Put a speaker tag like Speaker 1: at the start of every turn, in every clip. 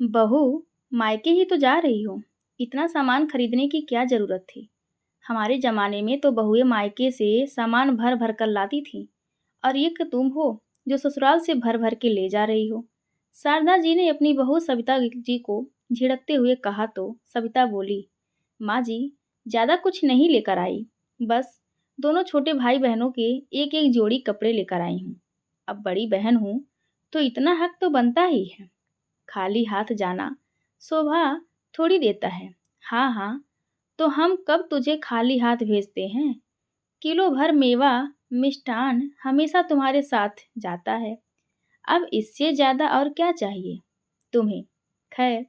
Speaker 1: बहू, मायके ही तो जा रही हो। इतना सामान खरीदने की क्या जरूरत थी? हमारे जमाने में तो बहुएं मायके से सामान भर भर कर लाती थी। और ये कि तुम हो जो ससुराल से भर भर के ले जा रही हो। शारदा जी ने अपनी बहू सविता जी को झिड़कते हुए कहा तो सविता बोली, माँ जी, ज्यादा कुछ नहीं लेकर आई। बस दोनों छोटे भाई बहनों के एक एक जोड़ी कपड़े लेकर आई हूँ। अब बड़ी बहन हूँ तो इतना हक तो बनता ही है। खाली हाथ जाना शोभा थोड़ी देता है। हाँ हाँ, तो हम कब तुझे खाली हाथ भेजते हैं? किलो भर मेवा मिष्ठान हमेशा तुम्हारे साथ जाता है। अब इससे ज्यादा और क्या चाहिए तुम्हें? खैर,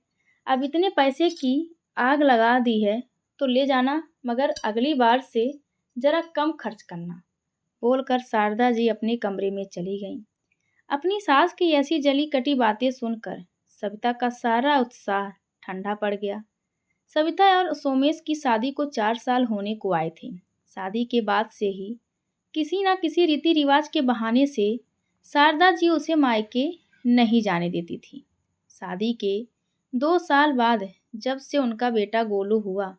Speaker 1: अब इतने पैसे की आग लगा दी है तो ले जाना, मगर अगली बार से जरा कम खर्च करना। बोलकर शारदा जी अपने कमरे में चली गईं। अपनी सास की ऐसी जली कटी बातें सुनकर सविता का सारा उत्साह ठंडा पड़ गया। सविता और सोमेश की शादी को 4 साल होने को आए थे। शादी के बाद से ही किसी न किसी रीति रिवाज के बहाने से शारदा जी उसे मायके नहीं जाने देती थी। शादी के 2 साल बाद जब से उनका बेटा गोलू हुआ,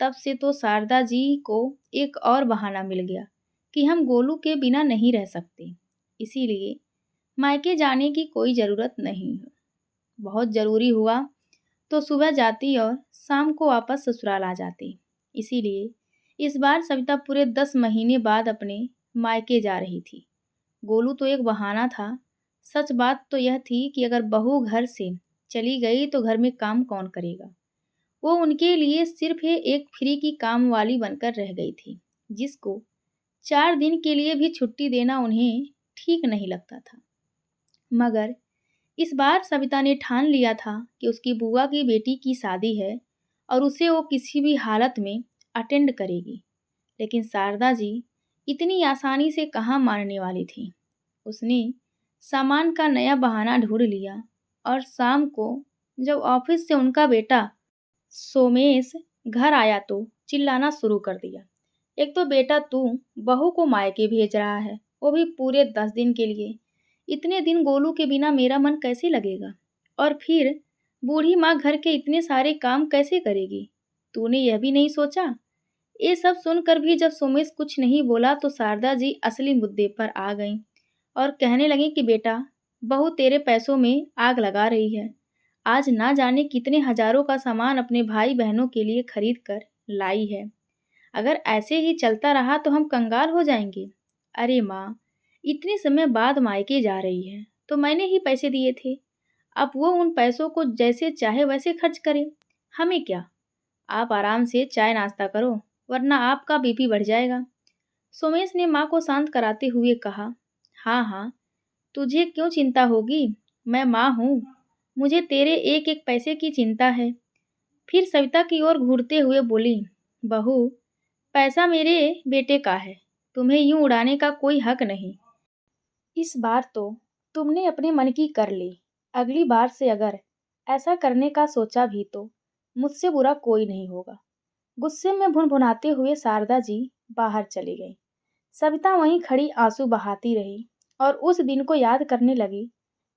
Speaker 1: तब से तो शारदा जी को एक और बहाना मिल गया कि हम गोलू के बिना नहीं रह सकते। इसीलिए मायके जाने की कोई ज़रूरत नहीं है। बहुत ज़रूरी हुआ तो सुबह जाती और शाम को वापस ससुराल आ जाती। इसीलिए इस बार सविता पूरे 10 महीने बाद अपने मायके जा रही थी। गोलू तो एक बहाना था। सच बात तो यह थी कि अगर बहू घर से चली गई तो घर में काम कौन करेगा। वो उनके लिए सिर्फ एक फ्री की काम वाली बनकर रह गई थी, जिसको 4 दिन के लिए भी छुट्टी देना उन्हें ठीक नहीं लगता था। मगर इस बार सविता ने ठान लिया था कि उसकी बुआ की बेटी की शादी है और उसे वो किसी भी हालत में अटेंड करेगी। लेकिन शारदा जी इतनी आसानी से कहाँ मानने वाली थी। उसने सामान का नया बहाना ढूंढ लिया और शाम को जब ऑफिस से उनका बेटा सोमेश घर आया तो चिल्लाना शुरू कर दिया। एक तो बेटा तू बहू को मायके भेज रहा है, वो भी पूरे 10 दिन के लिए। इतने दिन गोलू के बिना मेरा मन कैसे लगेगा? और फिर बूढ़ी माँ घर के इतने सारे काम कैसे करेगी? तूने यह भी नहीं सोचा? ये सब सुनकर भी जब सोमेश कुछ नहीं बोला तो शारदा जी असली मुद्दे पर आ गईं और कहने लगी कि बेटा, बहू तेरे पैसों में आग लगा रही है। आज ना जाने कितने हजारों का सामान अपने भाई बहनों के लिए खरीद कर लाई है। अगर ऐसे ही चलता रहा तो हम कंगाल हो जाएंगे। अरे माँ, इतने समय बाद मायके जा रही है तो मैंने ही पैसे दिए थे। अब वो उन पैसों को जैसे चाहे वैसे खर्च करे, हमें क्या। आप आराम से चाय नाश्ता करो, वरना आपका बीपी बढ़ जाएगा। सोमेश ने माँ को शांत कराते हुए कहा, हाँ हाँ, तुझे क्यों चिंता होगी? मैं माँ हूँ, मुझे तेरे एक एक पैसे की चिंता है। फिर सविता की ओर घूरते हुए बोली, बहू, पैसा मेरे बेटे का है, तुम्हें यूं उड़ाने का कोई हक नहीं। इस बार तो तुमने अपने मन की कर ली। अगली बार से अगर ऐसा करने का सोचा भी तो मुझसे बुरा कोई नहीं होगा। गुस्से में भुनभुनाते हुए शारदा जी बाहर चली गई। सविता वहीं खड़ी आंसू बहाती रही और उस दिन को याद करने लगी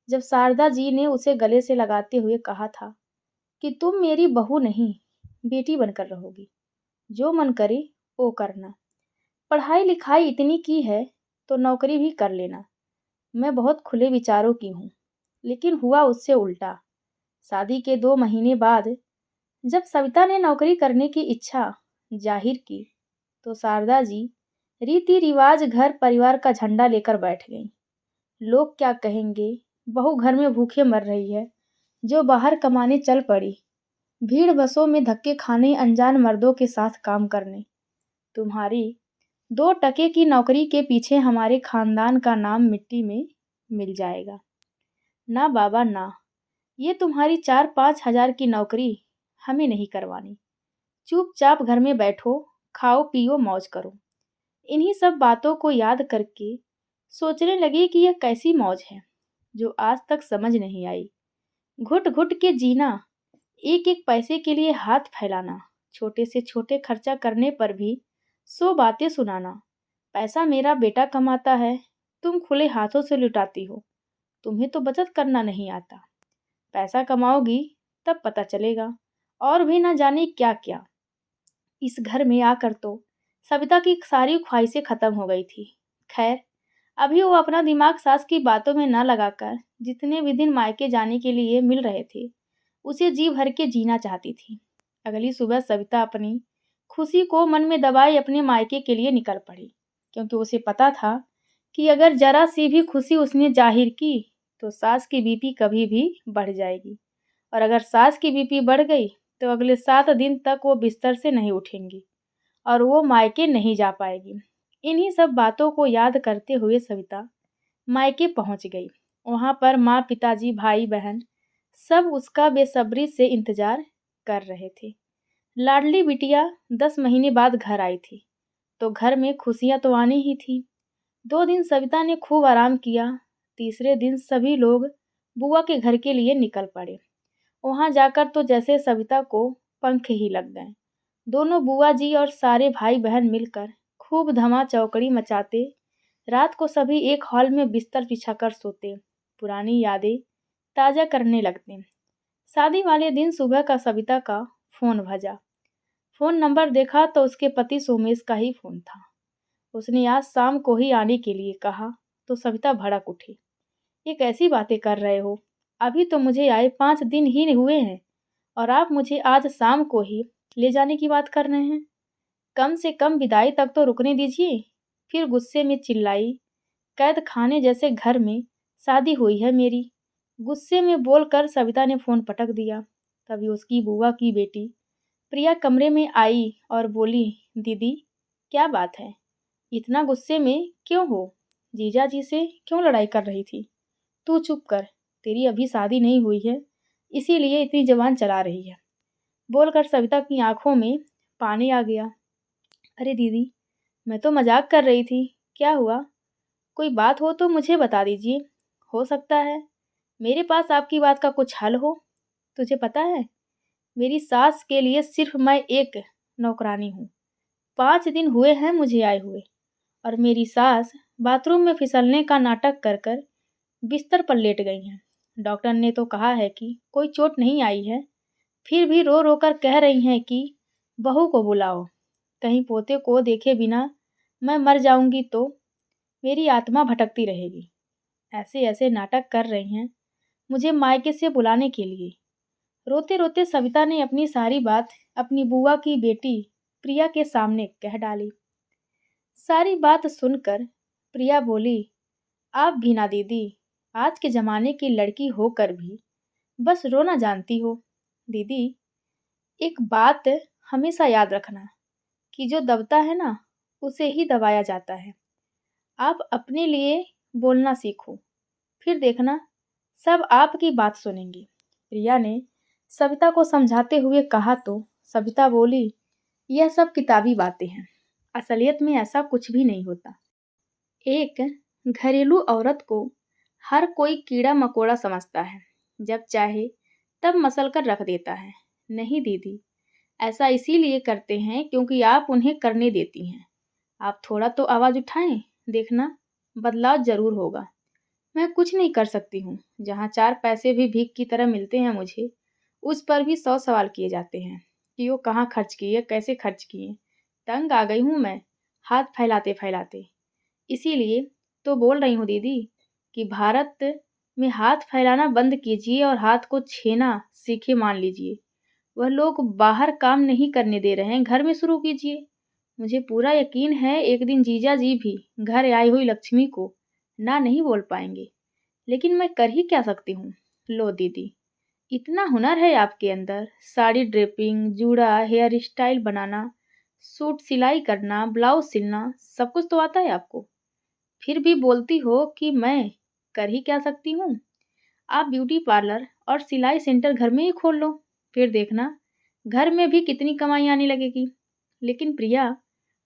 Speaker 1: जब शारदा जी ने उसे गले से लगाते हुए कहा था कि तुम मेरी बहू नहीं, बेटी बनकर रहोगी। जो मन करे वो करना। पढ़ाई लिखाई इतनी की है तो नौकरी भी कर लेना। मैं बहुत खुले विचारों की हूँ। लेकिन हुआ उससे उल्टा। शादी के 2 महीने बाद जब सविता ने नौकरी करने की इच्छा जाहिर की तो शारदा जी रीति रिवाज घर परिवार का झंडा लेकर बैठ गईं। लोग क्या कहेंगे, बहू घर में भूखे मर रही है जो बाहर कमाने चल पड़ी, भीड़ बसों में धक्के खाने, अनजान मर्दों के साथ काम करने। तुम्हारी 2 टके की नौकरी के पीछे हमारे खानदान का नाम मिट्टी में मिल जाएगा। ना बाबा ना, ये तुम्हारी 4-5 हजार की नौकरी हमें नहीं करवानी। चुपचाप घर में बैठो, खाओ पियो मौज करो। इन्हीं सब बातों को याद करके सोचने लगी कि यह कैसी मौज है जो आज तक समझ नहीं आई। घुट घुट के जीना, एक एक पैसे के लिए हाथ फैलाना, छोटे से छोटे खर्चा करने पर भी 100 बातें सुनाना। पैसा मेरा बेटा कमाता है, तुम खुले हाथों से लुटाती हो। तुम्हें तो बचत करना नहीं आता। पैसा कमाओगी तब पता चलेगा, और भी ना जाने क्या क्या। इस घर में आकर तो सविता की सारी ख्वाहिशें खत्म हो गई थी। खैर, अभी वो अपना दिमाग सास की बातों में न लगाकर जितने भी दिन मायके जाने के लिए मिल रहे थे, उसे जी भर के जीना चाहती थी। अगली सुबह सविता अपनी खुशी को मन में दबाए अपने मायके के लिए निकल पड़ी, क्योंकि उसे पता था कि अगर जरा सी भी खुशी उसने जाहिर की तो सास की बीपी कभी भी बढ़ जाएगी, और अगर सास की बीपी बढ़ गई तो अगले 7 दिन तक वो बिस्तर से नहीं उठेंगी और वो मायके नहीं जा पाएगी। इन्हीं सब बातों को याद करते हुए सविता मायके पहुंच गई। वहां पर माँ, पिताजी, भाई, बहन सब उसका बेसब्री से इंतजार कर रहे थे। लाडली बिटिया 10 महीने बाद घर आई थी, तो घर में खुशियां तो आनी ही थी। 2 दिन सविता ने खूब आराम किया। तीसरे दिन सभी लोग बुआ के घर के लिए निकल पड़े। वहां जाकर तो जैसे सविता को पंख ही लग गए। दोनों बुआ जी और सारे भाई बहन मिलकर खूब धमा चौकड़ी मचाते। रात को सभी एक हॉल में बिस्तर बिछाकर सोते, पुरानी यादें ताजा करने लगते। शादी वाले दिन सुबह का सविता का फोन बजा। फोन नंबर देखा तो उसके पति सोमेश का ही फोन था। उसने आज शाम को ही आने के लिए कहा तो सविता भड़क उठी। ये कैसी बातें कर रहे हो? अभी तो मुझे आए 5 दिन ही हुए हैं और आप मुझे आज शाम को ही ले जाने की बात कर रहे हैं। कम से कम विदाई तक तो रुकने दीजिए। फिर गुस्से में चिल्लाई, कैद खाने जैसे घर में शादी हुई है मेरी। गुस्से में बोलकर सविता ने फोन पटक दिया। तभी उसकी बुआ की बेटी प्रिया कमरे में आई और बोली, दीदी क्या बात है, इतना गुस्से में क्यों हो? जीजा जी से क्यों लड़ाई कर रही थी? तू चुप कर, तेरी अभी शादी नहीं हुई है, इसीलिए इतनी जबान चला रही है। बोलकर सविता की आंखों में पानी आ गया। अरे दीदी, मैं तो मजाक कर रही थी, क्या हुआ? कोई बात हो तो मुझे बता दीजिए, हो सकता है मेरे पास आपकी बात का कुछ हल हो। तुझे पता है, मेरी सास के लिए सिर्फ मैं एक नौकरानी हूँ। 5 दिन हुए हैं मुझे आए हुए, और मेरी सास बाथरूम में फिसलने का नाटक कर कर बिस्तर पर लेट गई हैं। डॉक्टर ने तो कहा है कि कोई चोट नहीं आई है, फिर भी रो रो कर कह रही हैं कि बहू को बुलाओ। कहीं पोते को देखे बिना मैं मर जाऊंगी तो मेरी आत्मा भटकती रहेगी। ऐसे ऐसे नाटक कर रही हैं मुझे मायके से बुलाने के लिए। रोते रोते सविता ने अपनी सारी बात अपनी बुआ की बेटी प्रिया के सामने कह डाली। सारी बात सुनकर प्रिया बोली, आप भी ना दीदी, आज के जमाने की लड़की होकर भी बस रोना जानती हो। दीदी, एक बात हमेशा याद रखना कि जो दबता है ना, उसे ही दबाया जाता है। आप अपने लिए बोलना सीखो, फिर देखना सब आपकी बात सुनेंगी। प्रिया ने सविता को समझाते हुए कहा तो सविता बोली, यह सब किताबी बातें हैं, असलियत में ऐसा कुछ भी नहीं होता। एक घरेलू औरत को हर कोई कीड़ा मकोड़ा समझता है, जब चाहे तब मसल कर रख देता है। नहीं दीदी, ऐसा इसीलिए करते हैं क्योंकि आप उन्हें करने देती हैं। आप थोड़ा तो आवाज उठाएं, देखना बदलाव जरूर होगा। मैं कुछ नहीं कर सकती हूँ। जहाँ 4 पैसे भी भीख की तरह मिलते हैं मुझे, उस पर भी 100 सवाल किए जाते हैं कि वो कहाँ खर्च किए, कैसे खर्च किए। तंग आ गई हूँ मैं, हाथ फैलाते फैलाते। इसीलिए तो बोल रही हूँ दीदी कि भारत में हाथ फैलाना बंद कीजिए और हाथ को छूना सीखे, मान लीजिए। वह लोग बाहर काम नहीं करने दे रहे हैं, घर में शुरू कीजिए। मुझे पूरा यकीन है एक दिन जीजा जी भी घर आई हुई लक्ष्मी को ना नहीं बोल पाएंगे, लेकिन मैं कर ही क्या सकती हूँ। लो दीदी, इतना हुनर है आपके अंदर, साड़ी ड्रेपिंग, जूड़ा, हेयर स्टाइल बनाना, सूट सिलाई करना, ब्लाउज सिलना, सब कुछ तो आता है आपको। फिर भी बोलती हो कि मैं कर ही क्या सकती हूँ। आप ब्यूटी पार्लर और सिलाई सेंटर घर में ही खोल लो, फिर देखना घर में भी कितनी कमाई आने लगेगी। लेकिन प्रिया,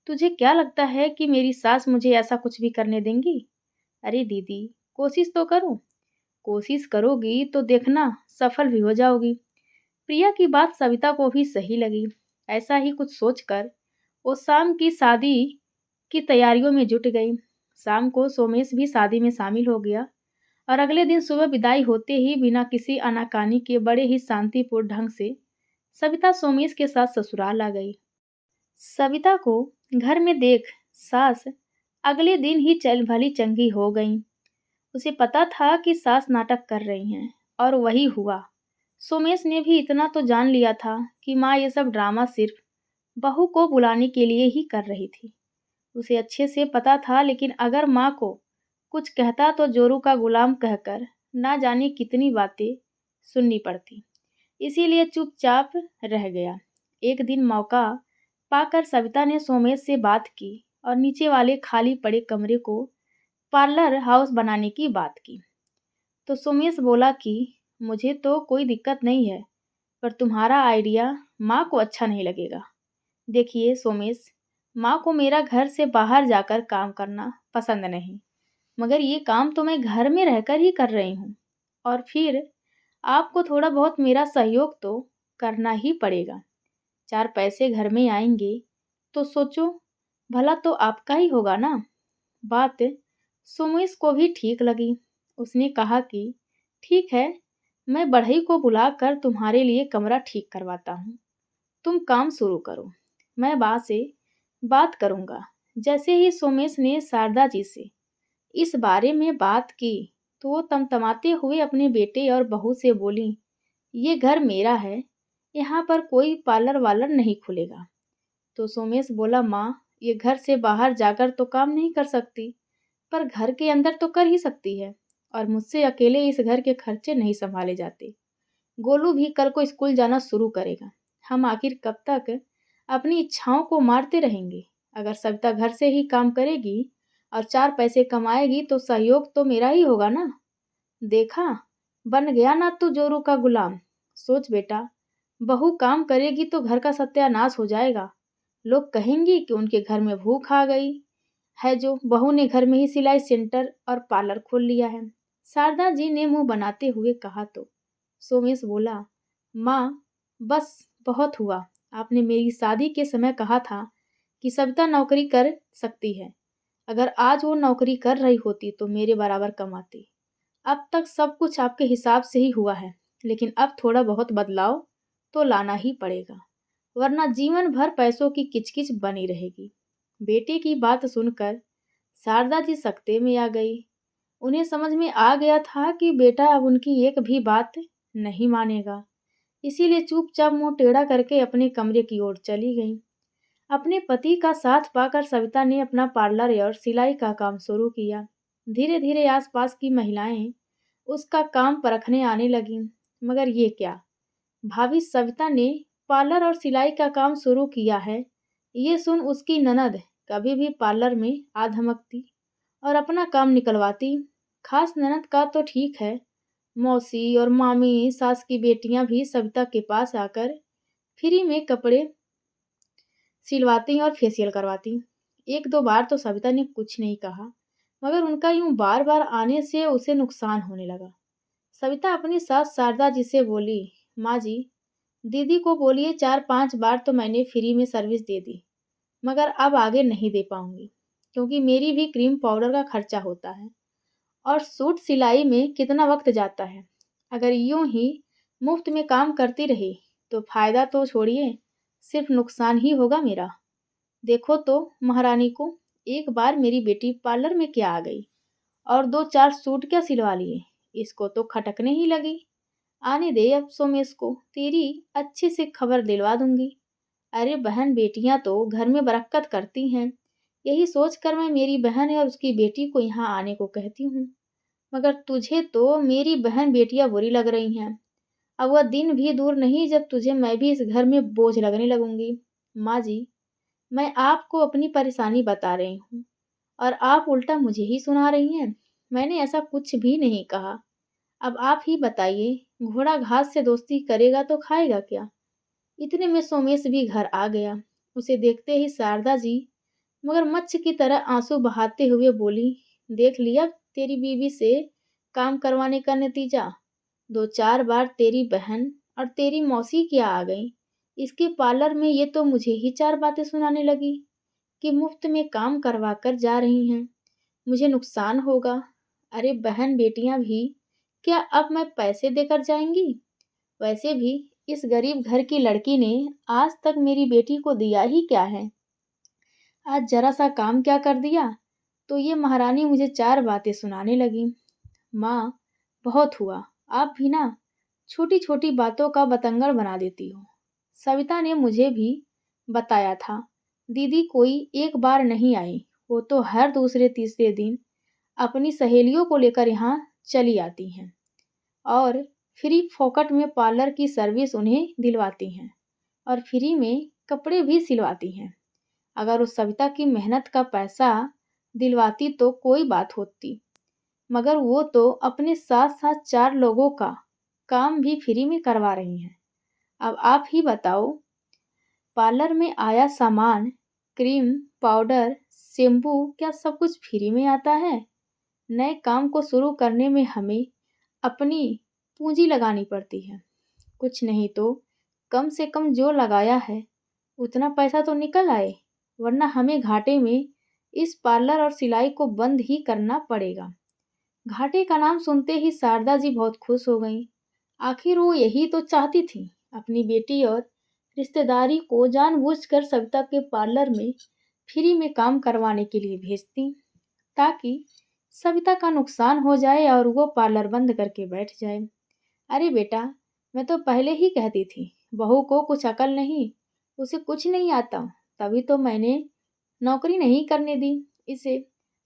Speaker 1: तुझे क्या लगता है कि मेरी सास मुझे ऐसा कुछ भी करने देंगी? अरे दीदी, कोशिश तो करो। कोशिश करोगी तो देखना सफल भी हो जाओगी। प्रिया की बात सविता को भी सही लगी। ऐसा ही कुछ सोचकर वो शाम की शादी की तैयारियों में जुट गई। शाम को सोमेश भी शादी में शामिल हो गया और अगले दिन सुबह विदाई होते ही बिना किसी आनाकानी के बड़े ही शांतिपूर्ण ढंग से सविता सोमेश के साथ ससुराल आ गई। सविता को घर में देख सास अगले दिन ही चल भली चंगी हो गईं। उसे पता था कि सास नाटक कर रही हैं और वही हुआ। सोमेश ने भी इतना तो जान लिया था कि माँ ये सब ड्रामा सिर्फ बहू को बुलाने के लिए ही कर रही थी। उसे अच्छे से पता था, लेकिन अगर माँ को कुछ कहता तो जोरू का गुलाम कहकर ना जाने कितनी बातें सुननी पड़ती। इसीलिए चुपचाप रह गया। एक दिन मौका पाकर सविता ने सोमेश से बात की और नीचे वाले खाली पड़े कमरे को पार्लर हाउस बनाने की बात की। तो सोमेश बोला कि मुझे तो कोई दिक्कत नहीं है, पर तुम्हारा आइडिया माँ को अच्छा नहीं लगेगा। देखिए सोमेश, माँ को मेरा घर से बाहर जाकर काम करना पसंद नहीं, मगर ये काम तो मैं घर में रहकर ही कर रही हूँ, और फिर आपको थोड़ा बहुत मेरा सहयोग तो करना ही पड़ेगा। 4 पैसे घर में आएंगे तो सोचो भला तो आपका ही होगा ना। बात सोमेश को भी ठीक लगी। उसने कहा कि ठीक है, मैं बढ़ई को बुलाकर तुम्हारे लिए कमरा ठीक करवाता हूँ। तुम काम शुरू करो, मैं बा से बात करूँगा। जैसे ही सोमेश ने शारदा जी से इस बारे में बात की तो वो तमतमाते हुए अपने बेटे और बहू से बोली, ये घर मेरा है, यहाँ पर कोई पार्लर वालर नहीं खुलेगा। तो सोमेश बोला, माँ ये घर से बाहर जाकर तो काम नहीं कर सकती, पर घर के अंदर तो कर ही सकती है, और मुझसे अकेले इस घर के खर्चे नहीं संभाले जाते। गोलू भी कल को स्कूल जाना शुरू करेगा। हम आखिर कब तक अपनी इच्छाओं को मारते रहेंगे। अगर सविता घर से ही काम करेगी और 4 पैसे कमाएगी तो सहयोग तो मेरा ही होगा ना। देखा, बन गया ना तू जोरू का गुलाम। सोच बेटा, बहू काम करेगी तो घर का सत्यानाश हो जाएगा। लोग कहेंगे कि उनके घर में भूख आ गई है, जो बहू ने घर में ही सिलाई सेंटर और पार्लर खोल लिया है। शारदा जी ने मुंह बनाते हुए कहा तो सोमेश बोला, माँ बस बहुत हुआ। आपने मेरी शादी के समय कहा था कि सविता नौकरी कर सकती है। अगर आज वो नौकरी कर रही होती तो मेरे बराबर कमाती। अब तक सब कुछ आपके हिसाब से ही हुआ है, लेकिन अब थोड़ा बहुत बदलाव तो लाना ही पड़ेगा, वरना जीवन भर पैसों की किचकिच बनी रहेगी। बेटे की बात सुनकर शारदा जी सकते में आ गई। उन्हें समझ में आ गया था कि बेटा अब उनकी एक भी बात नहीं मानेगा। इसीलिए चुपचाप मुंह टेढ़ा करके अपने कमरे की ओर चली गई। अपने पति का साथ पाकर सविता ने अपना पार्लर और सिलाई का काम शुरू किया। धीरे धीरे आसपास की महिलाएं उसका काम परखने आने लगीं। मगर ये क्या, भाभी सविता ने पार्लर और सिलाई का काम शुरू किया है, ये सुन उसकी ननद कभी भी पार्लर में आ धमकती और अपना काम निकलवाती। खास ननद का तो ठीक है, मौसी और मामी सास की बेटियां भी सविता के पास आकर फ्री में कपड़े सिलवाती और फेशियल करवाती। 1-2 बार तो सविता ने कुछ नहीं कहा, मगर उनका यूं बार बार आने से उसे नुकसान होने लगा। सविता अपनी सास शारदा जी से बोली, माँ जी, दीदी को बोलिए 4-5 बार तो मैंने फ्री में सर्विस दे दी, मगर अब आगे नहीं दे पाऊंगी, क्योंकि मेरी भी क्रीम पाउडर का खर्चा होता है और सूट सिलाई में कितना वक्त जाता है। अगर यूं ही मुफ्त में काम करती रही तो फायदा तो छोड़िए, सिर्फ नुकसान ही होगा मेरा। देखो तो महारानी को, एक बार मेरी बेटी पार्लर में क्या आ गई और 2-4 सूट क्या सिलवा लिए, इसको तो खटकने ही लगी। आने दे अब सोमेश को, तेरी अच्छे से खबर दिलवा दूंगी। अरे बहन बेटियां तो घर में बरक्कत करती हैं, यही सोचकर मैं मेरी बहन और उसकी बेटी को यहाँ आने को कहती हूँ, मगर तुझे तो मेरी बहन बेटियां बुरी लग रही हैं। अब वह दिन भी दूर नहीं जब तुझे मैं भी इस घर में बोझ लगने लगूंगी। माँ जी, मैं आपको अपनी परेशानी बता रही हूँ और आप उल्टा मुझे ही सुना रही हैं। मैंने ऐसा कुछ भी नहीं कहा। अब आप ही बताइए, घोड़ा घास से दोस्ती करेगा तो खाएगा क्या। इतने में सोमेश भी घर आ गया। उसे देखते ही शारदा जी मगरमच्छ की तरह आंसू बहाते हुए बोली, देख लिया तेरी बीवी से काम करवाने का नतीजा। 2-4 बार तेरी बहन और तेरी मौसी क्या आ गई इसके पार्लर में, ये तो मुझे ही 4 बातें सुनाने लगी कि मुफ्त में काम करवा कर जा रही हैं, मुझे नुकसान होगा। अरे बहन बेटियां भी क्या अब मैं पैसे देकर जाएंगी? वैसे भी इस गरीब घर की लड़की ने आज तक मेरी बेटी को दिया ही क्या है? आज जरा सा काम क्या कर दिया तो ये महारानी मुझे चार बातें सुनाने लगी। माँ, बहुत हुआ। आप भी ना छोटी छोटी बातों का बतंगड़ बना देती हो। सविता ने मुझे भी बताया था, दीदी कोई एक बार नहीं आई, वो तो हर दूसरे तीसरे दिन अपनी सहेलियों को लेकर यहाँ चली आती हैं और फ्री फोकट में पार्लर की सर्विस उन्हें दिलवाती हैं और फ्री में कपड़े भी सिलवाती हैं। अगर उस सविता की मेहनत का पैसा दिलवाती तो कोई बात होती, मगर वो तो अपने साथ साथ चार लोगों का काम भी फ्री में करवा रही हैं। अब आप ही बताओ, पार्लर में आया सामान, क्रीम, पाउडर, शैम्पू क्या सब कुछ फ्री में आता है? नए काम को शुरू करने में हमें अपनी पूंजी लगानी पड़ती है। कुछ नहीं तो कम से कम जो लगाया है उतना पैसा तो निकल आए, वरना हमें घाटे में इस पार्लर और सिलाई को बंद ही करना पड़ेगा। घाटे का नाम सुनते ही शारदा जी बहुत खुश हो गईं। आखिर वो यही तो चाहती थी, अपनी बेटी और रिश्तेदारी को जानबूझकर सविता के पार्लर में फ्री में काम करवाने के लिए भेजती, ताकि सविता का नुकसान हो जाए और वो पार्लर बंद करके बैठ जाए। अरे बेटा, मैं तो पहले ही कहती थी, बहू को कुछ अकल नहीं, उसे कुछ नहीं आता, तभी तो मैंने नौकरी नहीं करने दी इसे।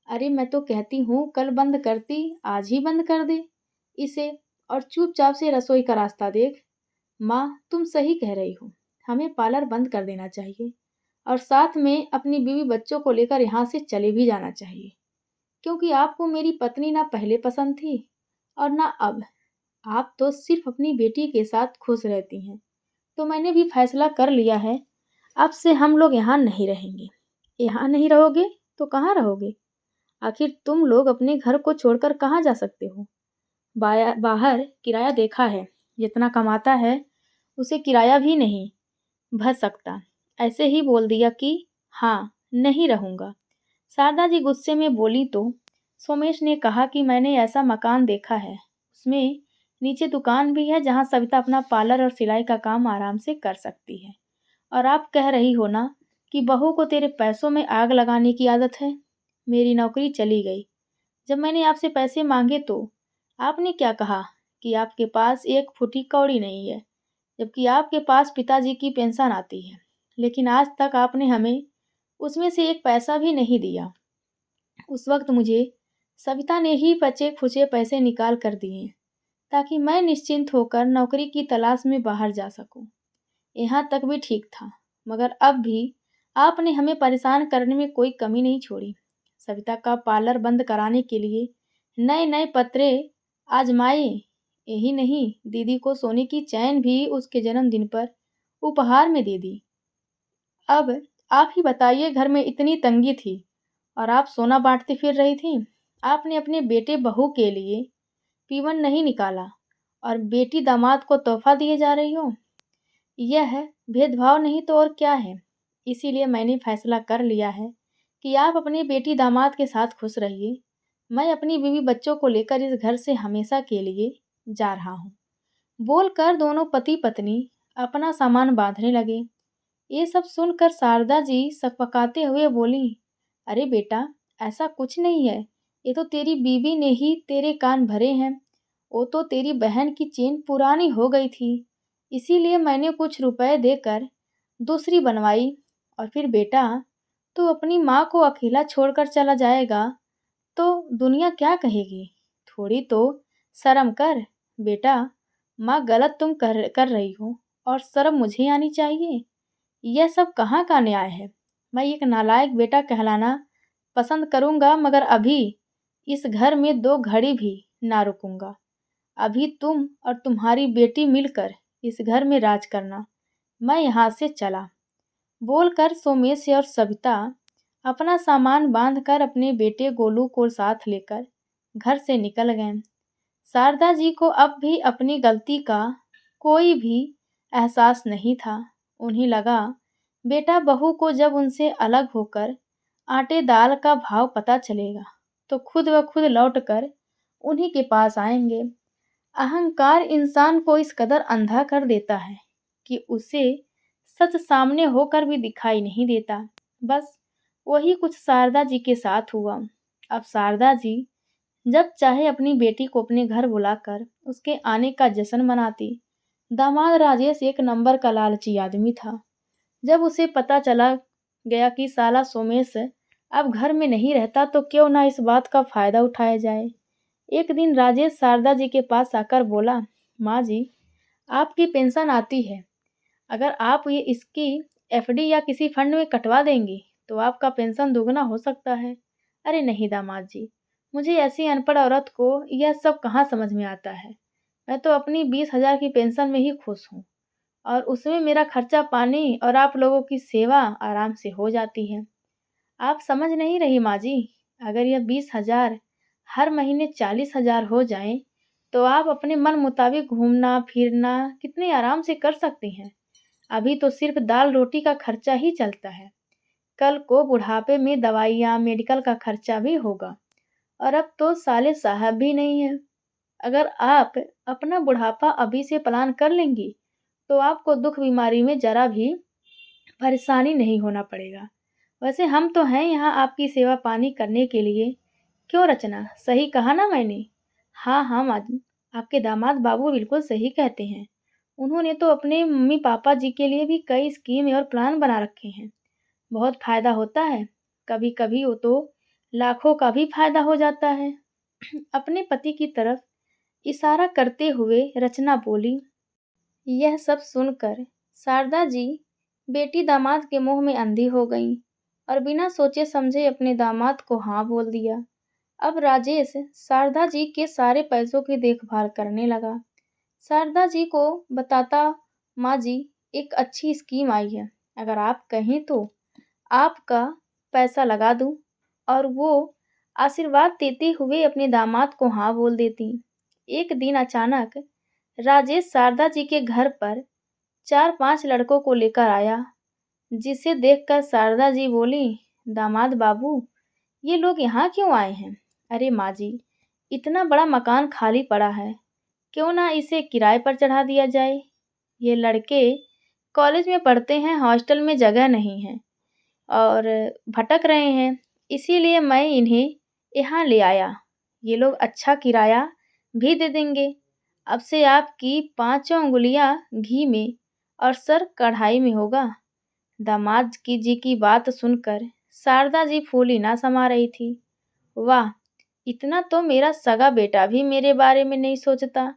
Speaker 1: अरे मैं तो कहती हूँ कल बंद करती, आज ही बंद कर दे इसे और चुपचाप से रसोई का रास्ता देख। माँ, तुम सही कह रही हो, हमें पार्लर बंद कर देना चाहिए और साथ में अपनी बीवी बच्चों को लेकर यहाँ से चले भी जाना चाहिए, क्योंकि आपको मेरी पत्नी ना पहले पसंद थी और ना अब। आप तो सिर्फ अपनी बेटी के साथ खुश रहती हैं। तो मैंने भी फैसला कर लिया है, अब से हम लोग यहाँ नहीं रहेंगे। यहाँ नहीं रहोगे तो कहाँ रहोगे? आखिर तुम लोग अपने घर को छोड़कर कहाँ जा सकते हो? बाहर किराया देखा है, जितना कमाता है उसे किराया भी नहीं भर सकता। ऐसे ही बोल दिया कि हाँ, नहीं रहूँगा। शारदा जी गुस्से में बोली तो सोमेश ने कहा कि मैंने ऐसा मकान देखा है, उसमें नीचे दुकान भी है जहाँ सविता अपना पार्लर और सिलाई का काम आराम से कर सकती है। और आप कह रही हो ना कि बहू को तेरे पैसों में आग लगाने की आदत है। मेरी नौकरी चली गई। जब मैंने आपसे पैसे मांगे तो आपने क्या कहा कि आपके पास एक फुटी कौड़ी नहीं है, जबकि आपके पास पिताजी की पेंशन आती है। लेकिन आज तक आपने हमें उसमें से एक पैसा भी नहीं दिया। उस वक्त मुझे सविता ने ही बचे खुचे पैसे निकाल कर दिए, ताकि मैं निश्चिंत होकर नौकरी की तलाश में बाहर जा सकूं। यहाँ तक भी ठीक था, मगर अब भी आपने हमें परेशान करने में कोई कमी नहीं छोड़ी। सविता का पार्लर बंद कराने के लिए नए नए पत्रे आजमाए। यही नहीं, दीदी को सोने की चैन भी उसके जन्मदिन पर उपहार में दे दी। अब आप ही बताइए, घर में इतनी तंगी थी और आप सोना बांटती फिर रही थी। आपने अपने बेटे बहू के लिए पीवन नहीं निकाला और बेटी दामाद को तोहफा दिए जा रही हो। यह भेदभाव नहीं तो और क्या है। इसीलिए मैंने फैसला कर लिया है कि आप अपनी बेटी दामाद के साथ खुश रहिए। मैं अपनी बीवी बच्चों को लेकर इस घर से हमेशा के लिए जा रहा हूँ। बोलकर दोनों पति पत्नी अपना सामान बांधने लगे। ये सब सुनकर शारदा जी सकपकाते हुए बोली, अरे बेटा, ऐसा कुछ नहीं है। ये तो तेरी बीवी ने ही तेरे कान भरे हैं। वो तो तेरी बहन की चेन पुरानी हो गई थी, इसीलिए मैंने कुछ रुपए देकर दूसरी बनवाई। और फिर बेटा, तू अपनी माँ को अकेला छोड़कर चला जाएगा तो दुनिया क्या कहेगी? थोड़ी तो शर्म कर बेटा। माँ, गलत तुम कर रही हो और शर्म मुझे आनी चाहिए। यह सब कहाँ का न्याय है? मैं एक नालायक बेटा कहलाना पसंद करूँगा, मगर अभी इस घर में 2 घड़ी भी ना रुकूंगा। अभी तुम और तुम्हारी बेटी मिलकर इस घर में राज करना। मैं यहाँ से चला। बोलकर सोमेश और सविता अपना सामान बांधकर अपने बेटे गोलू को साथ लेकर घर से निकल गए। शारदा जी को अब भी अपनी गलती का कोई भी एहसास नहीं था। उन्हें लगा, बेटा बहू को जब उनसे अलग होकर आटे दाल का भाव पता चलेगा तो खुद ब खुद लौटकर उन्हीं के पास आएंगे। अहंकार इंसान को इस कदर अंधा कर देता है कि उसे सच सामने होकर भी दिखाई नहीं देता। बस वही कुछ शारदा जी के साथ हुआ। अब शारदा जी जब चाहे अपनी बेटी को अपने घर बुलाकर उसके आने का जश्न मनाती। दामाद राजेश एक नंबर का लालची आदमी था। जब उसे पता चला गया कि साला सोमेश अब घर में नहीं रहता तो क्यों ना इस बात का फायदा उठाया जाए। एक दिन राजेश शारदा जी के पास आकर बोला, माँ जी, आपकी पेंशन आती है, अगर आप ये इसकी एफडी या किसी फंड में कटवा देंगी तो आपका पेंशन दुगना हो सकता है। अरे नहीं दामाद जी, मुझे ऐसी अनपढ़ औरत को यह सब कहाँ समझ में आता है। मैं तो अपनी 20,000 की पेंशन में ही खुश हूँ और उसमें मेरा खर्चा पानी और आप लोगों की सेवा आराम से हो जाती है। आप समझ नहीं रही माँ जी, अगर यह 20,000 हर महीने 40,000 हो जाएं तो आप अपने मन मुताबिक घूमना फिरना कितने आराम से कर सकती हैं। अभी तो सिर्फ दाल रोटी का खर्चा ही चलता है, कल को बुढ़ापे में दवाइयाँ मेडिकल का खर्चा भी होगा। और अब तो साले साहब भी नहीं है। अगर आप अपना बुढ़ापा अभी से प्लान कर लेंगी तो आपको दुख बीमारी में जरा भी परेशानी नहीं होना पड़ेगा। वैसे हम तो हैं यहाँ आपकी सेवा पानी करने के लिए। क्यों रचना, सही कहा ना मैंने? हाँ हाँ माँ जी, आपके दामाद बाबू बिल्कुल सही कहते हैं। उन्होंने तो अपने मम्मी पापा जी के लिए भी कई स्कीम और प्लान बना रखे हैं। बहुत फायदा होता है, कभी कभी वो तो लाखों का भी फायदा हो जाता है। अपने पति की तरफ इशारा करते हुए रचना बोली। यह सब सुनकर शारदा जी बेटी दामाद के मुंह में अंधी हो गईं और बिना सोचे समझे अपने दामाद को हाँ बोल दिया। अब राजेश शारदा जी के सारे पैसों की देखभाल करने लगा। शारदा जी को बताता, माँ जी, एक अच्छी स्कीम आई है, अगर आप कहें तो आपका पैसा लगा दूं। और वो आशीर्वाद देते हुए अपने दामाद को हाँ बोल देती। एक दिन अचानक राजेश शारदा जी के घर पर 4-5 लड़कों को लेकर आया, जिसे देखकर शारदा जी बोली, दामाद बाबू, ये लोग यहाँ क्यों आए हैं? अरे माँ जी, इतना बड़ा मकान खाली पड़ा है, क्यों ना इसे किराए पर चढ़ा दिया जाए। ये लड़के कॉलेज में पढ़ते हैं, हॉस्टल में जगह नहीं है और भटक रहे हैं, इसीलिए मैं इन्हें यहाँ ले आया। ये लोग अच्छा किराया भी दे देंगे। अब से आपकी पाँचों उंगलियां घी में और सर कढ़ाई में होगा। दामाद की जी की बात सुनकर शारदा जी फूली ना समा रही थी। वाह, इतना तो मेरा सगा बेटा भी मेरे बारे में नहीं सोचता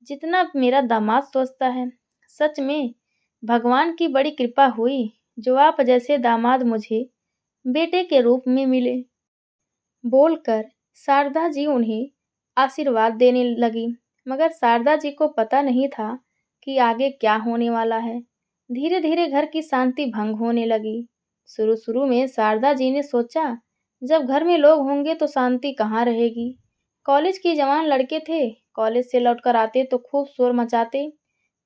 Speaker 1: जितना मेरा दामाद सोचता है। सच में भगवान की बड़ी कृपा हुई जो आप जैसे दामाद मुझे बेटे के रूप में मिले। बोलकर शारदा जी उन्हें आशीर्वाद देने लगी, मगर शारदा जी को पता नहीं था कि आगे क्या होने वाला है। धीरे धीरे घर की शांति भंग होने लगी। शुरू शुरू में शारदा जी ने सोचा, जब घर में लोग होंगे तो शांति कहाँ रहेगी। कॉलेज के जवान लड़के थे, कॉलेज से लौटकर आते तो खूब शोर मचाते,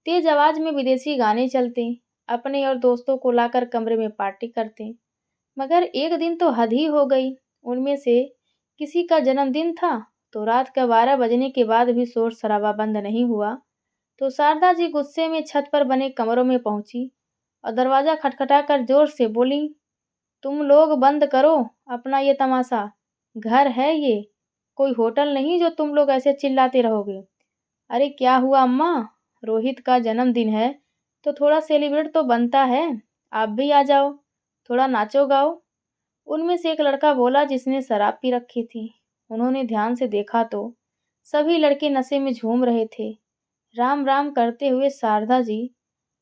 Speaker 1: तेज आवाज में विदेशी गाने चलते, अपने और दोस्तों को लाकर कमरे में पार्टी करते। मगर एक दिन तो हद ही हो गई। उनमें से किसी का जन्मदिन था तो रात का 12 बजने के बाद भी शोर शराबा बंद नहीं हुआ। तो शारदा जी गुस्से में छत पर बने कमरों में पहुंची और दरवाजा खटखटाकर जोर से बोली, तुम लोग बंद करो अपना ये तमाशा। घर है ये, कोई होटल नहीं जो तुम लोग ऐसे चिल्लाते रहोगे। अरे क्या हुआ अम्मा, रोहित का जन्मदिन है तो थोड़ा सेलिब्रेट तो बनता है, आप भी आ जाओ, थोड़ा नाचो गाओ। उनमें से एक लड़का बोला जिसने शराब पी रखी थी। उन्होंने ध्यान से देखा तो सभी लड़के नशे में झूम रहे थे। राम राम करते हुए शारदा जी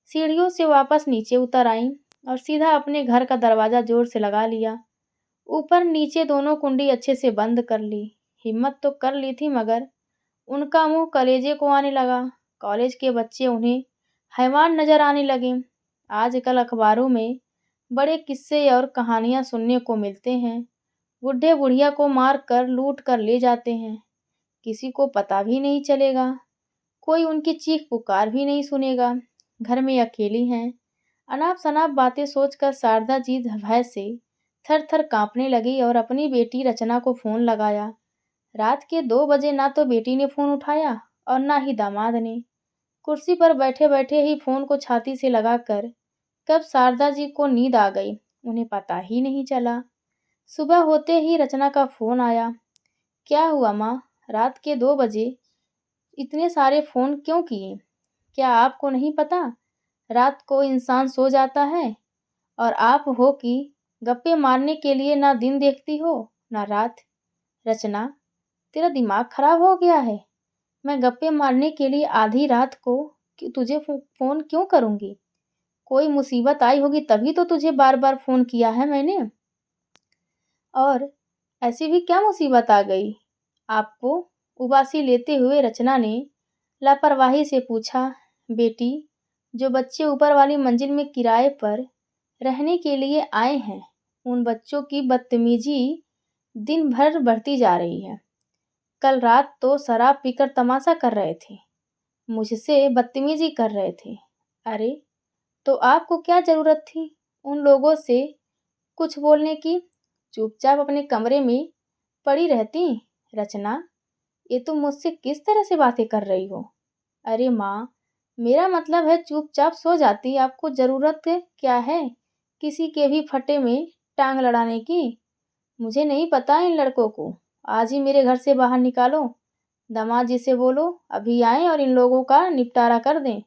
Speaker 1: सीढ़ियों से वापस नीचे उतर आईं और सीधा अपने घर का दरवाजा जोर से लगा लिया। ऊपर नीचे दोनों कुंडी अच्छे से बंद कर ली। हिम्मत तो कर ली थी मगर उनका मुंह कलेजे को आने लगा। कॉलेज के बच्चे उन्हें हैवान नजर आने लगे। आजकल अखबारों में बड़े किस्से और कहानियां सुनने को मिलते हैं। बुढ़े बुढ़िया को मार कर लूट कर ले जाते हैं, किसी को पता भी नहीं चलेगा, कोई उनकी चीख पुकार भी नहीं सुनेगा, घर में अकेली हैं। अनाप शनाप बातें सोचकर शारदा जी भय से थर थर कांपने लगी और अपनी बेटी रचना को फोन लगाया। रात के 2 बजे ना तो बेटी ने फोन उठाया और ना ही दामाद ने। कुर्सी पर बैठे बैठे ही फोन को छाती से लगाकर कब शारदा जी को नींद आ गई, उन्हें पता ही नहीं चला। सुबह होते ही रचना का फोन आया। क्या हुआ माँ, रात के 2 बजे इतने सारे फोन क्यों किए? क्या आपको नहीं पता रात को इंसान सो जाता है, और आप हो कि गप्पे मारने के लिए ना दिन देखती हो ना रात। रचना, तेरा दिमाग खराब हो गया है? मैं गप्पे मारने के लिए आधी रात को तुझे फोन क्यों करूंगी? कोई मुसीबत आई होगी तभी तो तुझे बार बार फोन किया है मैंने। और ऐसी भी क्या मुसीबत आ गई आपको? उबासी लेते हुए रचना ने लापरवाही से पूछा। बेटी, जो बच्चे ऊपर वाली मंजिल में किराए पर रहने के लिए आए हैं, उन बच्चों की बदतमीजी दिन भर बढ़ती जा रही है। कल रात तो शराब पीकर तमाशा कर रहे थे, मुझसे बदतमीजी कर रहे थे। अरे, तो आपको क्या जरूरत थी उन लोगों से कुछ बोलने की? चुपचाप अपने कमरे में पड़ी रहती। रचना, ये तुम मुझसे किस तरह से बातें कर रही हो? अरे माँ, मेरा मतलब है चुपचाप सो जाती। आपको जरूरत क्या है किसी के भी फटे में टांग लड़ाने की? मुझे नहीं पता इन लड़कों को। आज ही मेरे घर से बाहर निकालो। दामाद जी से बोलो अभी आए और इन लोगों का निपटारा कर दें।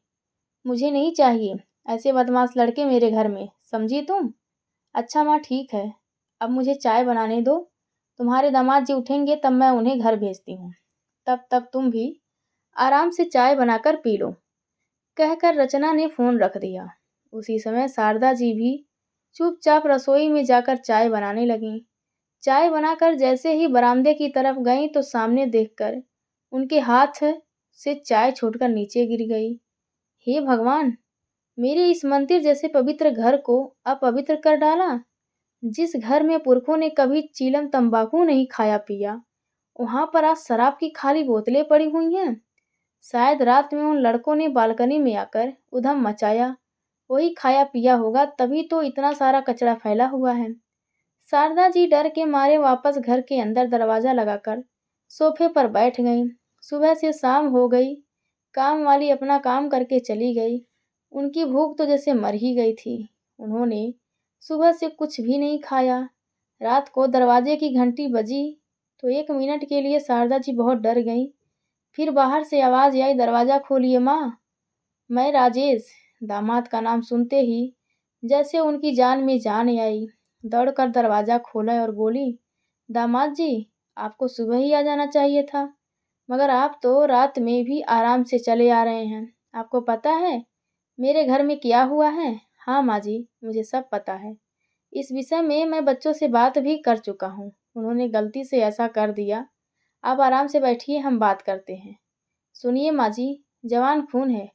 Speaker 1: मुझे नहीं चाहिए ऐसे बदमाश लड़के मेरे घर में, समझी तुम? अच्छा माँ, ठीक है। अब मुझे चाय बनाने दो। तुम्हारे दामाद जी उठेंगे तब मैं उन्हें घर भेजती हूँ। तब तक तुम भी आराम से चाय बनाकर पी लो। कहकर रचना ने फोन रख दिया। उसी समय शारदा जी भी चुपचाप रसोई में जाकर चाय बनाने लगीं। चाय बनाकर जैसे ही बरामदे की तरफ गईं तो सामने देखकर उनके हाथ से चाय छूटकर नीचे गिर गई। हे भगवान, मेरे इस मंदिर जैसे पवित्र घर को अपवित्र कर डाला। जिस घर में पुरखों ने कभी चीलम तंबाकू नहीं खाया पिया, वहां पर आज शराब की खाली बोतलें पड़ी हुई हैं। शायद रात में उन लड़कों ने बालकनी में आकर उधम मचाया, वही खाया पिया होगा, तभी तो इतना सारा कचरा फैला हुआ है। शारदा जी डर के मारे वापस घर के अंदर दरवाजा लगाकर सोफे पर बैठ गईं। सुबह से शाम हो गई, काम वाली अपना काम करके चली गई। उनकी भूख तो जैसे मर ही गई थी। उन्होंने सुबह से कुछ भी नहीं खाया। रात को दरवाजे की घंटी बजी तो 1 मिनट के लिए शारदा जी बहुत डर गईं। फिर बाहर से आवाज आई, दरवाजा खोलिए माँ, मैं राजेश। दामाद का नाम सुनते ही जैसे उनकी जान में जान आई। दौड़कर दरवाजा खोला और बोली, दामाद जी, आपको सुबह ही आ जाना चाहिए था, मगर आप तो रात में भी आराम से चले आ रहे हैं। आपको पता है मेरे घर में क्या हुआ है? हाँ माँ जी, मुझे सब पता है। इस विषय में मैं बच्चों से बात भी कर चुका हूँ। उन्होंने गलती से ऐसा कर दिया। आप आराम से बैठिए, हम बात करते हैं। सुनिए माँ जी, जवान खून है।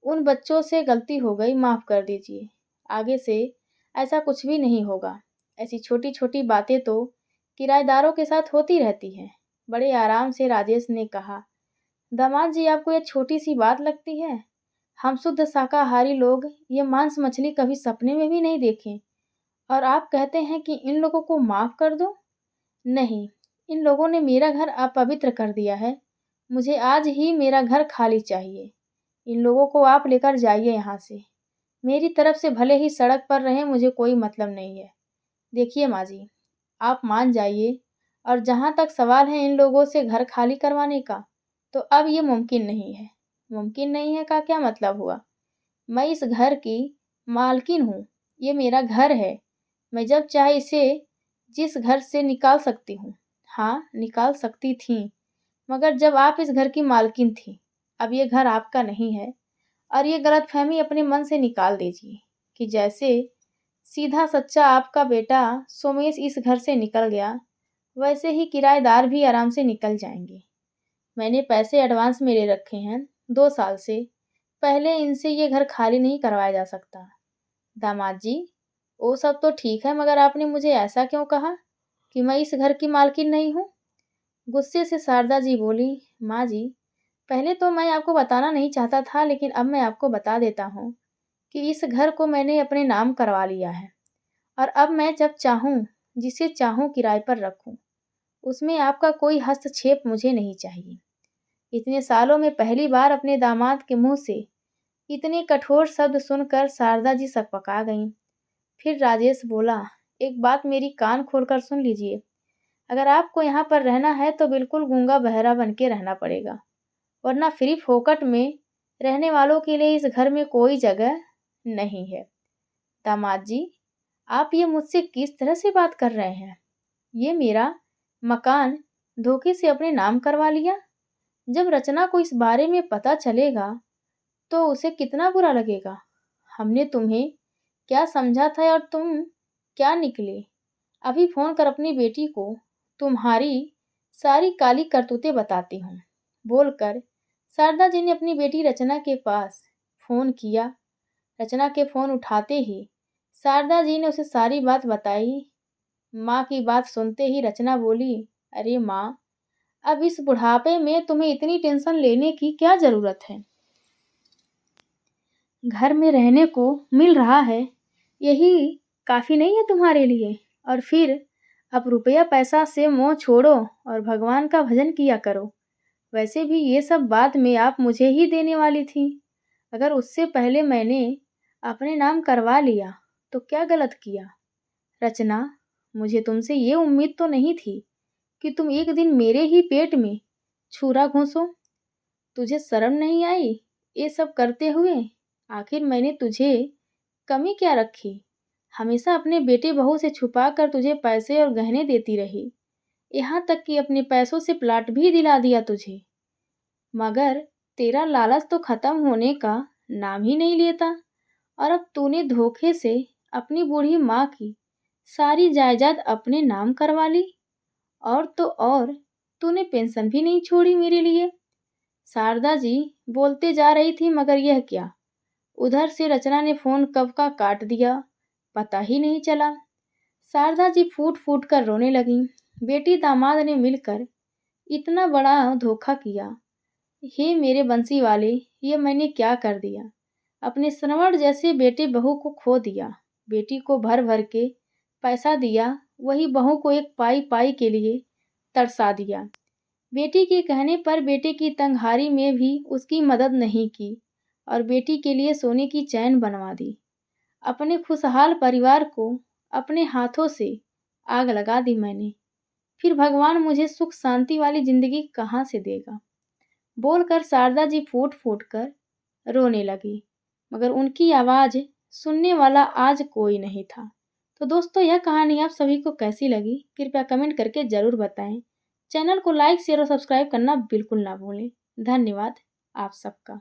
Speaker 1: उन बच्चों से गलती हो गई, माफ़ कर दीजिए। आगे से ऐसा कुछ भी नहीं होगा। ऐसी छोटी छोटी बातें तो किराएदारों के साथ होती रहती हैं। बड़े आराम से राजेश ने कहा। दामाद जी, आपको यह छोटी सी बात लगती है? हम शुद्ध शाकाहारी लोग ये मांस मछली कभी सपने में भी नहीं देखे, और आप कहते हैं कि इन लोगों को माफ़ कर दो? नहीं, इन लोगों ने मेरा घर अपवित्र कर दिया है। मुझे आज ही मेरा घर खाली चाहिए। इन लोगों को आप लेकर जाइए यहाँ से। मेरी तरफ से भले ही सड़क पर रहें, मुझे कोई मतलब नहीं है। देखिए माँ जी, आप मान जाइए। और जहाँ तक सवाल है इन लोगों से घर खाली करवाने का, तो अब ये मुमकिन नहीं है। मुमकिन नहीं है का क्या मतलब हुआ? मैं इस घर की मालकिन हूँ। ये मेरा घर है। मैं जब चाहे इसे जिस घर से निकाल सकती हूँ। हाँ, निकाल सकती थी, मगर जब आप इस घर की मालकिन थी। अब ये घर आपका नहीं है। और ये गलतफहमी अपने मन से निकाल दीजिए कि जैसे सीधा सच्चा आपका बेटा सोमेश इस घर से निकल गया, वैसे ही किराएदार भी आराम से निकल जाएंगे। मैंने पैसे एडवांस में ले रखे हैं 2 साल से। पहले इनसे ये घर खाली नहीं करवाया जा सकता। दामाद जी, वो सब तो ठीक है, मगर आपने मुझे ऐसा क्यों कहा कि मैं इस घर की मालकिन नहीं हूँ? गुस्से से शारदा जी बोली, माँ जी, पहले तो मैं आपको बताना नहीं चाहता था, लेकिन अब मैं आपको बता देता हूँ कि इस घर को मैंने अपने नाम करवा लिया है। और अब मैं जब चाहूँ जिसे चाहूँ किराए पर रखूँ। उसमें आपका कोई हस्तक्षेप मुझे नहीं चाहिए। इतने सालों में पहली बार अपने दामाद के मुँह से इतने कठोर शब्द सुनकर शारदा जी सकपका गईं। फिर राजेश बोला, "एक बात मेरी कान खोलकर सुन लीजिए। अगर आपको यहाँ पर रहना है तो बिल्कुल गूंगा बहरा बन के रहना पड़ेगा, वरना फ्री फोकट में रहने वालों के लिए इस घर में कोई जगह नहीं है।" दामाद जी, आप ये मुझसे किस तरह से बात कर रहे हैं? ये मेरा मकान धोखे से अपने नाम करवा लिया? जब रचना को इस बारे में पता चलेगा तो उसे कितना बुरा लगेगा। हमने तुम्हें क्या समझा था और तुम क्या निकले। अभी फोन कर अपनी बेटी को तुम्हारी सारी काली करतूतें बताती हूँ, बोलकर शारदा जी ने अपनी बेटी रचना के पास फोन किया। रचना के फोन उठाते ही शारदा जी ने उसे सारी बात बताई। माँ की बात सुनते ही रचना बोली, "अरे माँ, अब इस बुढ़ापे में तुम्हें इतनी टेंशन लेने की क्या जरूरत है? घर में रहने को मिल रहा है, यही काफ़ी नहीं है तुम्हारे लिए? और फिर अब रुपया पैसा से मोह छोड़ो और भगवान का भजन किया करो। वैसे भी ये सब बाद में आप मुझे ही देने वाली थी। अगर उससे पहले मैंने अपने नाम करवा लिया तो क्या गलत किया? रचना, मुझे तुमसे ये उम्मीद तो नहीं थी कि तुम एक दिन मेरे ही पेट में छुरा घोंसो। तुझे शर्म नहीं आई ये सब करते हुए? आखिर मैंने तुझे कमी क्या रखी? हमेशा अपने बेटे बहू से छुपा कर तुझे पैसे और गहने देती रही, यहाँ तक कि अपने पैसों से प्लाट भी दिला दिया तुझे। मगर तेरा लालच तो खत्म होने का नाम ही नहीं लेता और अब तूने धोखे से अपनी बूढ़ी माँ की सारी जायदाद अपने नाम करवा ली। और तो और तूने पेंशन भी नहीं छोड़ी मेरे लिए। शारदा जी बोलते जा रही थी मगर यह क्या, उधर से रचना ने फोन कब का काट दिया, पता ही नहीं चला। शारदा जी फूट फूट कर रोने लगी। बेटी दामाद ने मिलकर इतना बड़ा धोखा किया। हे मेरे बंसी वाले, ये मैंने क्या कर दिया? अपने श्रवण जैसे बेटे बहू को खो दिया। बेटी को भर भर के पैसा दिया, वही बहू को एक पाई पाई के लिए तरसा दिया। बेटी के कहने पर बेटे की तंगहारी में भी उसकी मदद नहीं की और बेटी के लिए सोने की चैन बनवा दी। अपने खुशहाल परिवार को अपने हाथों से आग लगा दी मैंने। फिर भगवान मुझे सुख शांति वाली जिंदगी कहाँ से देगा? बोलकर शारदा जी फूट फूट कर रोने लगी, मगर उनकी आवाज़ सुनने वाला आज कोई नहीं था। तो दोस्तों, यह कहानी आप सभी को कैसी लगी कृपया कमेंट करके ज़रूर बताएं। चैनल को लाइक शेयर और सब्सक्राइब करना बिल्कुल ना भूलें। धन्यवाद आप सबका।